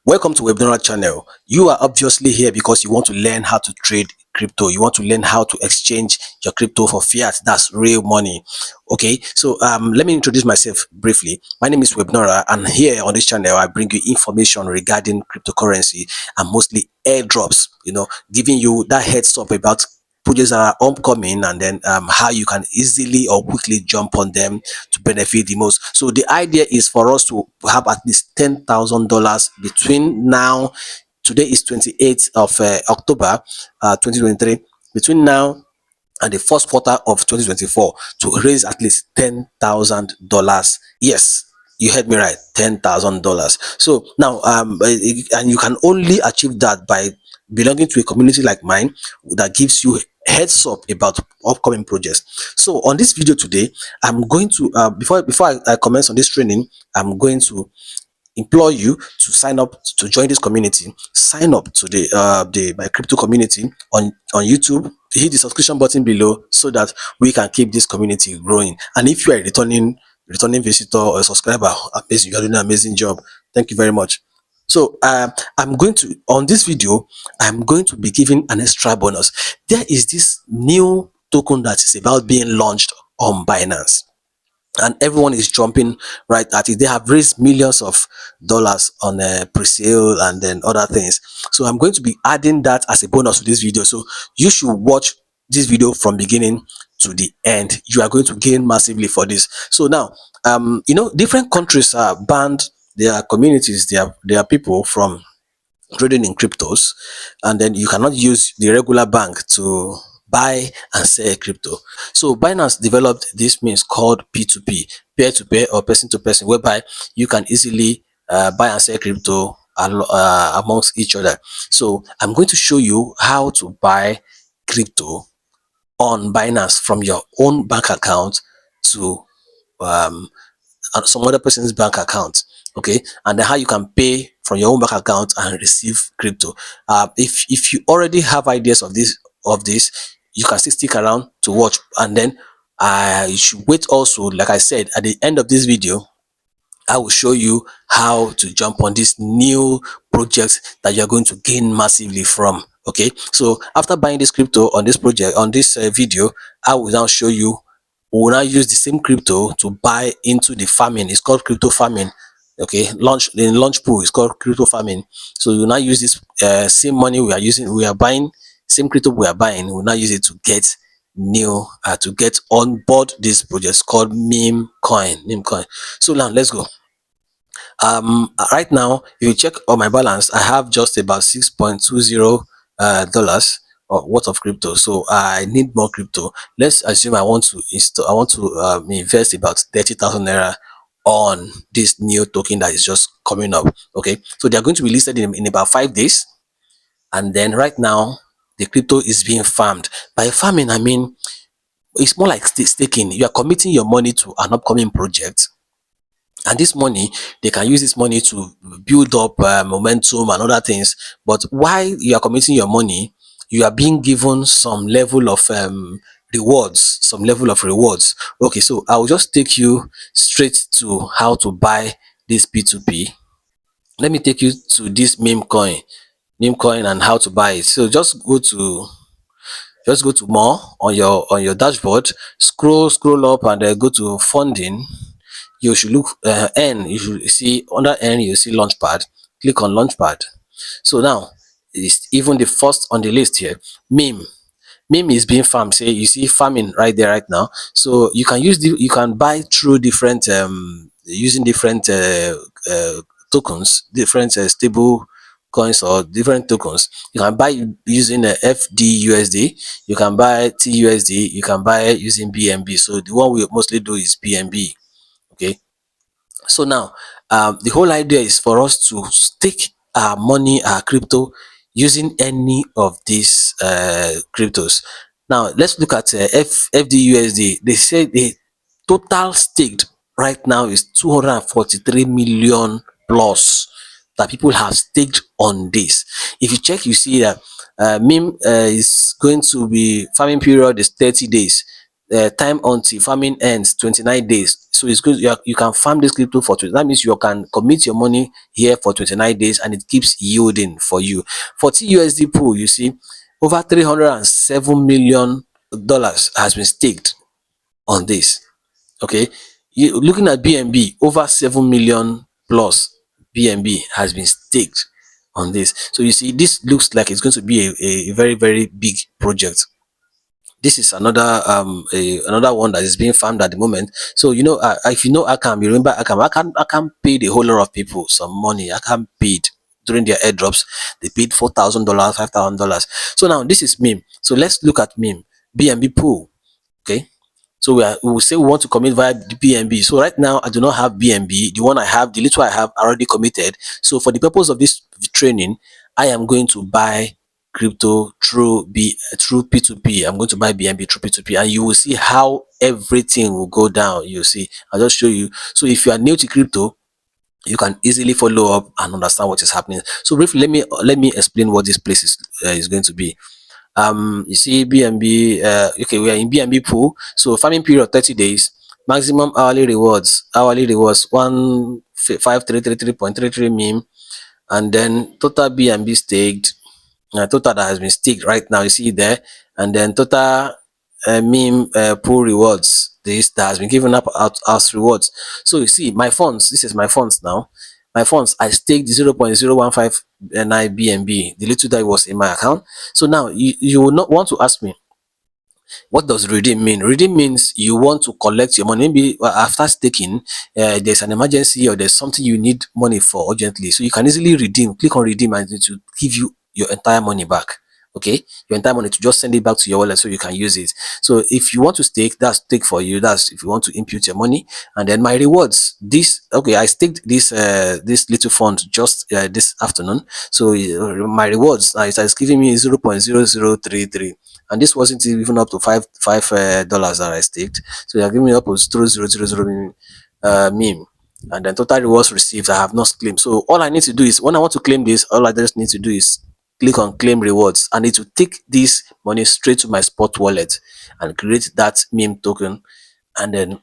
Welcome to Webnorah channel. You are obviously here because you want to learn how to trade crypto. You want to learn how to exchange your crypto for fiat. That's real money. Okay, so let me introduce myself briefly. My name is Webnorah, and here on this channel I bring you information regarding cryptocurrency and mostly airdrops, giving you that heads up about projects that are upcoming, and then how you can easily or quickly jump on them to benefit the most. So the idea is for us to have at least $10,000 between now. Today is 28th of October 2023. Between now and the first quarter of 2024, to raise at least $10,000. Yes, you heard me right, $10,000. So now and you can only achieve that by belonging to a community like mine that gives you heads up about upcoming projects. So on this video today, I'm going to before I commence on this training, I'm going to implore you to sign up to join this community. Sign up to the my crypto community on YouTube. Hit the subscription button below so that we can keep this community growing. And if you are a returning visitor or a subscriber, amazing, you're doing an amazing job. Thank you very much. So I'm going to, on this video, I'm going to be giving an extra bonus. There is this new token that is about being launched on Binance, and everyone is jumping right at it. They have raised millions of dollars on pre-sale and then other things. So I'm going to be adding that as a bonus to this video. So you should watch this video from beginning to the end. You are going to gain massively for this. So now different countries are banned their communities, their people from trading in cryptos, and then you cannot use the regular bank to buy and sell crypto. So Binance developed this means called P2P, peer-to-peer or person-to-person, whereby you can easily buy and sell crypto amongst each other. So I'm going to show you how to buy crypto on Binance from your own bank account to some other person's bank account. Okay, and then how you can pay from your own bank account and receive crypto. If you already have ideas of this, you can still stick around to watch, and then you should wait also. Like I said, at the end of this video, I will show you how to jump on this new project that you're going to gain massively from. Okay, so after buying this crypto on this project, on this video, I will now show you. We will now use the same crypto to buy into the farming. It's called crypto farming. Okay, launch pool is called crypto farming. So you now use this same money we are buying, same crypto we are buying. We'll now use it to get to get on board this project called MemeCoin. So now let's go. Right now, if you check on my balance, I have just about $6.20 dollars worth of crypto. So I need more crypto. Let's assume I want to invest about 30,000 naira on this new token that is just coming up. Okay, so they are going to be listed in about 5 days, and then right now the crypto is being farmed. By farming, I mean it's more like staking. You are committing your money to an upcoming project, and this money, they can use this money to build up momentum and other things. But while you are committing your money, you are being given some level of rewards. Okay, so I'll just take you straight to how to buy this P2P. Let me take you to this MemeCoin and how to buy it. So just go to more on your dashboard, scroll up, and go to funding. You should look N. You should see under N, you see launchpad. Click on launchpad. So now it's even the first on the list here. Meme is being farmed. Say you see farming right there right now. So you can you can buy through different using different tokens, different stable coins or different tokens. You can buy using FDUSD, you can buy TUSD, you can buy using BNB. So the one we mostly do is BNB. Okay, so now the whole idea is for us to stake our money, our crypto, using any of these cryptos. Now let's look at FDUSD. They say the total staked right now is 243 million plus that people have staked on this. If you check, you see that meme is going to be farming period is 30 days. time until farming ends 29 days. So it's good you can farm this crypto for 20. That means you can commit your money here for 29 days and it keeps yielding for you. For TUSD pool, you see over 307 million dollars has been staked on this. Okay, you looking at BNB, over 7 million plus BNB has been staked on this. So you see, this looks like it's going to be a very, very big project. This is another another one that is being farmed at the moment. So you know, if you know Akam, you remember Akam. Akam paid a whole lot of people some money. Akam paid during their airdrops. They paid $4,000, $5,000. So now this is meme. So let's look at meme. BNB pool. Okay, so we will say we want to commit via the BNB. So right now I do not have BNB. The one I have, the little I have, already committed. So for the purpose of this training, I am going to buy crypto through P2P. I'm going to buy BNB through P2P, and you will see how everything will go down. You see, I'll just show you. So if you are new to crypto, you can easily follow up and understand what is happening. So briefly, let me explain what this place is going to be. You see BNB, okay, we are in BNB pool. So farming period 30 days, maximum hourly rewards 15333.33 meme, and then total BNB staked, total that has been staked right now, you see there, and then total meme pool rewards, this that has been given up out as rewards. So you see my funds, this is my funds now. My funds, I staked 0.0159 BNB, the little that was in my account. So now you will not want to ask me, what does redeem mean? Redeem means you want to collect your money. Maybe after staking, there's an emergency or there's something you need money for urgently. So you can easily redeem. Click on redeem and it will give you your entire money back. Okay, your entire money, to just send it back to your wallet so you can use it. So if you want to stake, that's stake for you. That's if you want to impute your money. And then my rewards. This, okay, I staked this little fund just this afternoon. So my rewards is giving me 0.0033, and this wasn't even up to five dollars that I staked. So they are giving me up to 0.000 meme. And then total rewards received, I have not claimed. So all I need to do is, when I want to claim this, all I just need to do is click on claim rewards, and it will take this money straight to my spot wallet and create that meme token, and then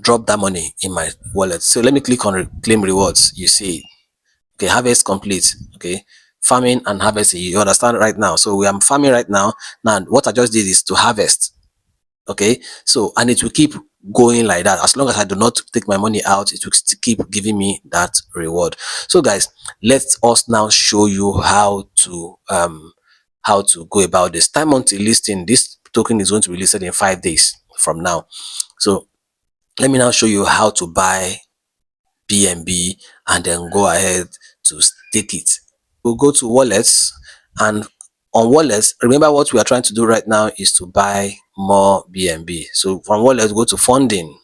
drop that money in my wallet. So let me click on claim rewards. You see, okay, harvest complete. Okay, farming and harvesting, you understand right now. So we are farming right now. Now what I just did is to harvest. Okay, so and it will keep going like that. As long as I do not take my money out, it will still keep giving me that reward. So guys, let us now show you how to go about this. Time until listing, this token is going to be listed in 5 days from now. So let me now show you how to buy BNB and then go ahead to stake it. We'll go to wallets, and on wallets, remember what we are trying to do right now is to buy more BNB. So from wallets, go to funding.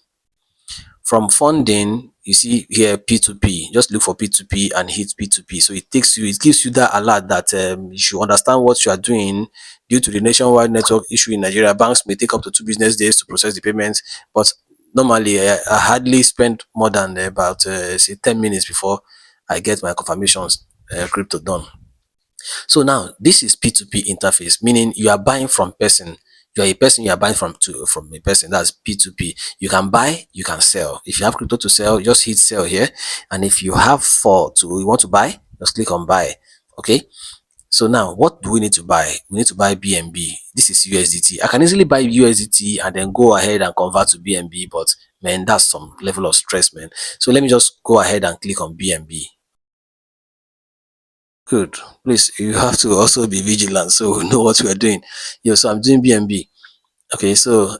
From funding, you see here P2P. Just look for P2P and hit P2P. So it gives you that alert that you should understand what you are doing. Due to the nationwide network issue in Nigeria, banks may take up to 2 business days to process the payments. But normally, I hardly spend more than about say 10 minutes before I get my confirmations crypto done. So now this is P2P interface, meaning you are buying from person. You are a person, you are buying from a person. That's P2P. You can buy, you can sell. If you have crypto to sell, just hit sell here. And if you have you want to buy, just click on buy. Okay. So now what do we need to buy? We need to buy BNB. This is USDT. I can easily buy USDT and then go ahead and convert to BNB, but man, that's some level of stress, man. So let me just go ahead and click on BNB. Good. Please, you have to also be vigilant so we know what we are doing. Yeah, so I'm doing BNB. Okay, so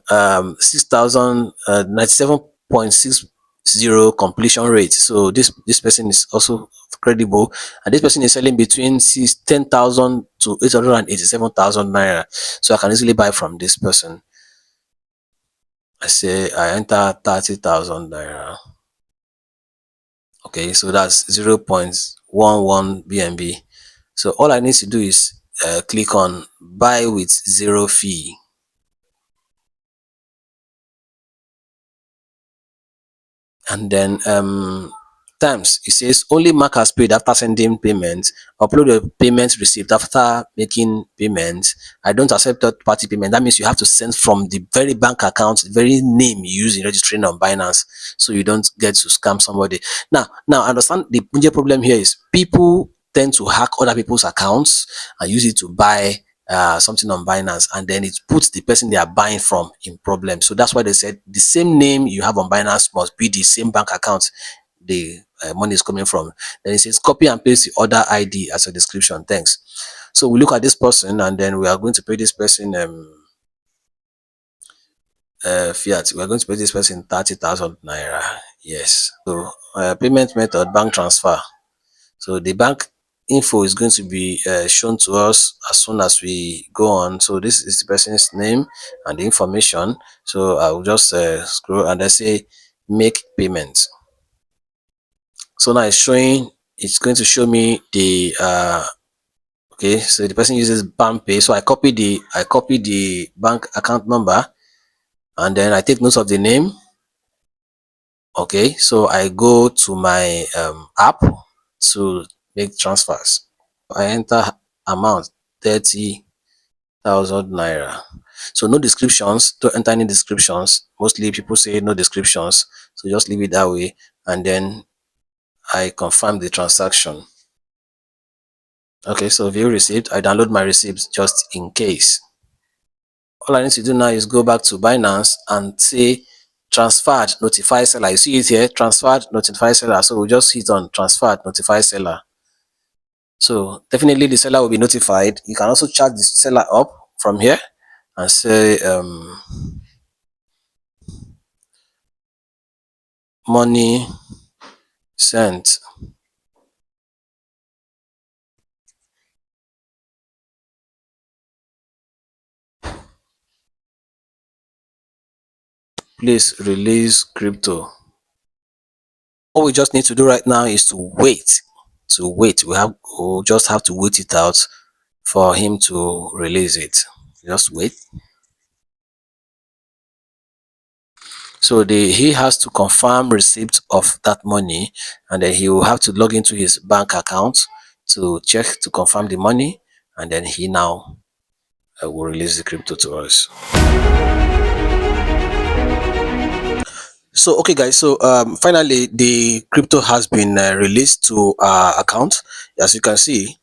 6,000 97.60 completion rate. So this person is also credible, and this person is selling between 10,000 to 887,000 naira. So I can easily buy from this person. I say I enter 30,000 naira. Okay, so that's 0.11 BNB. So all I need to do is click on buy with zero fee. And then Terms, it says only mark as paid after sending payment. Upload your payment receipt after making payment. I don't accept third party payment. That means you have to send from the very bank account, the very name you use in registering on Binance, so you don't get to scam somebody. Now understand the major problem here is people tend to hack other people's accounts and use it to buy something on Binance, and then it puts the person they are buying from in problem. So that's why they said the same name you have on Binance must be the same bank account the money is coming from. Then it says copy and paste the order ID as a description. Thanks. So we look at this person, and then we are going to pay this person fiat. We are going to pay this person 30,000 naira. Yes. So payment method, bank transfer. So the bank info is going to be shown to us as soon as we go on. So this is the person's name and the information. So I will just scroll and I say make payment. So now it's going to show me the okay, so the person uses pay. So I copy the bank account number, and then I take note of the name. Okay, so I go to my app to make transfers. I enter amount 30,000 naira. So no descriptions, don't enter any descriptions. Mostly people say no descriptions, so just leave it that way, and then I confirm the transaction. Okay, so view receipt. I download my receipts just in case. All I need to do now is go back to Binance and say transferred notify seller. You see it here, transferred notify seller. So we'll just hit on transferred notify seller. So definitely the seller will be notified. You can also chat the seller up from here and say money sent. Please release crypto. All we just need to do right now is to wait. We'll just have to wait it out for him to release it. Just wait. So he has to confirm receipt of that money, and then he will have to log into his bank account to check to confirm the money, and then he now will release the crypto to us. So okay guys, so finally the crypto has been released to our account. As you can see,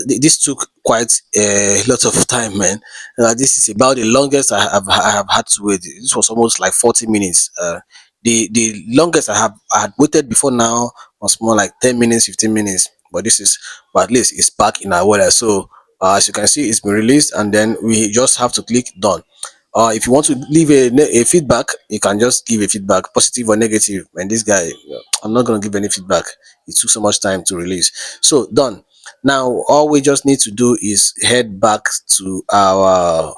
this took quite a lot of time, man. This is about the longest I have had to wait. This was almost like 40 minutes. The longest I had waited before now was more like 10 minutes, 15 minutes, but at least it's back in our wallet. So as you can see, it's been released, and then we just have to click done. If you want to leave a feedback, you can just give a feedback, positive or negative. And this guy, I'm not going to give any feedback. It took so much time to release. So done. Now all we just need to do is head back to our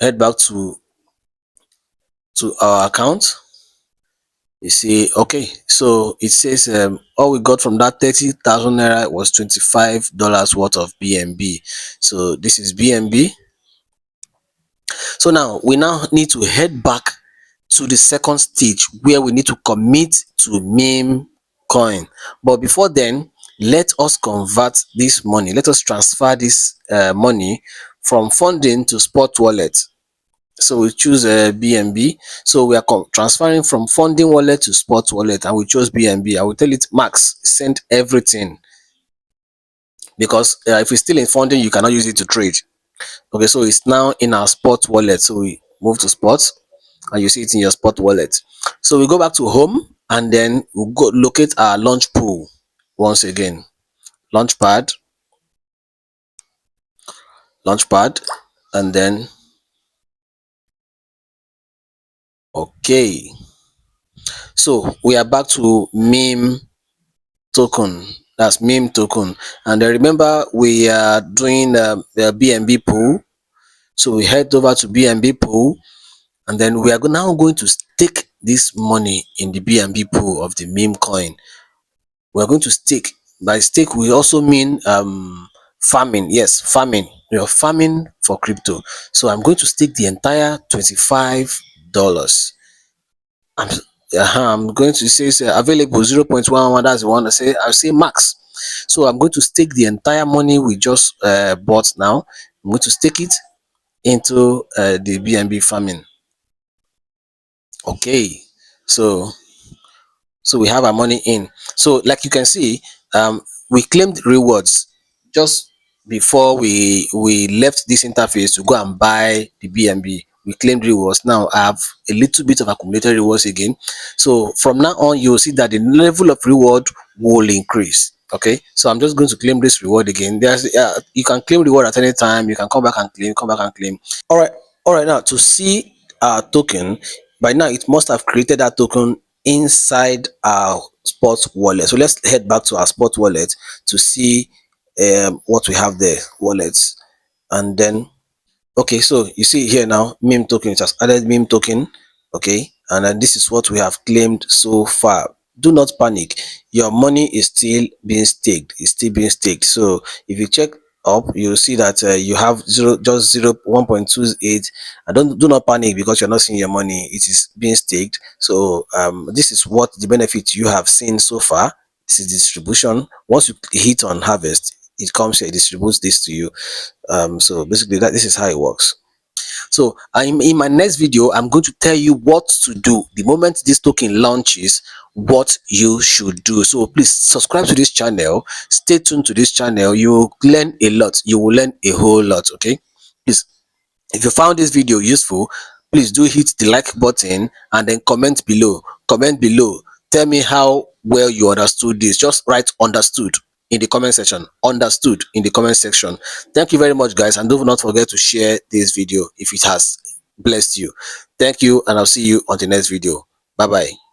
account. You see, okay, so it says all we got from that 30,000 naira was $25 worth of BNB. So this is BNB. So now we need to head back to the second stage where we need to commit to MemeCoin. But before then, let us convert this money. Let us transfer this money from funding to spot wallet. So we choose BNB. So we are transferring from funding wallet to spot wallet, and we chose BNB. I will tell it max send everything, because if it's still in funding, you cannot use it to trade. Okay, so it's now in our spot wallet. So we move to spot, and you see it in your spot wallet. So we go back to home, and then we'll go locate our launch pool once again. Launchpad, and then okay. So we are back to meme token. That's meme token, and then remember we are doing the BNB pool. So we head over to BNB pool, and then we are now going to stake this money in the BNB pool of the MemeCoin. We are going to stake. By stake, we also mean farming. Yes, farming. We are farming for crypto. So I'm going to stake the entire $25. I'm going to say available 0.11. That's the one I say. I'll say max. So I'm going to stake the entire money we just bought now. I'm going to stake it into the BNB farming. Okay, so we have our money in. So like you can see, we claimed rewards just before we left this interface to go and buy the BNB. We claimed rewards. Now I have a little bit of accumulated rewards again. So from now on, you'll see that the level of reward will increase. Okay, so I'm just going to claim this reward again. There's you can claim reward at any time. You can come back and claim, come back and claim. All right, now to see our token, by now it must have created that token inside our spot wallet. So let's head back to our spot wallet to see what we have there, wallets. And then okay, so you see here now, meme token, it has added meme token. Okay, and then this is what we have claimed so far. Do not panic, your money is still being staked. It's still being staked. So if you check up, you'll see that you have just 1.28. And do not panic because you're not seeing your money. It is being staked. So this is what the benefit you have seen so far. This is distribution. Once you hit on harvest, it comes here, it distributes this to you. So basically this is how it works. So in my next video, I'm going to tell you what to do the moment this token launches, what you should do. So please subscribe to this channel, stay tuned to this channel. You will learn a lot. You will learn a whole lot. Okay, please, if you found this video useful, please do hit the like button and then comment below. Tell me how well you understood this. Just write understood in the comment section. Understood in the comment section. Thank you very much, guys, and do not forget to share this video if it has blessed you. Thank you, and I'll see you on the next video. Bye bye.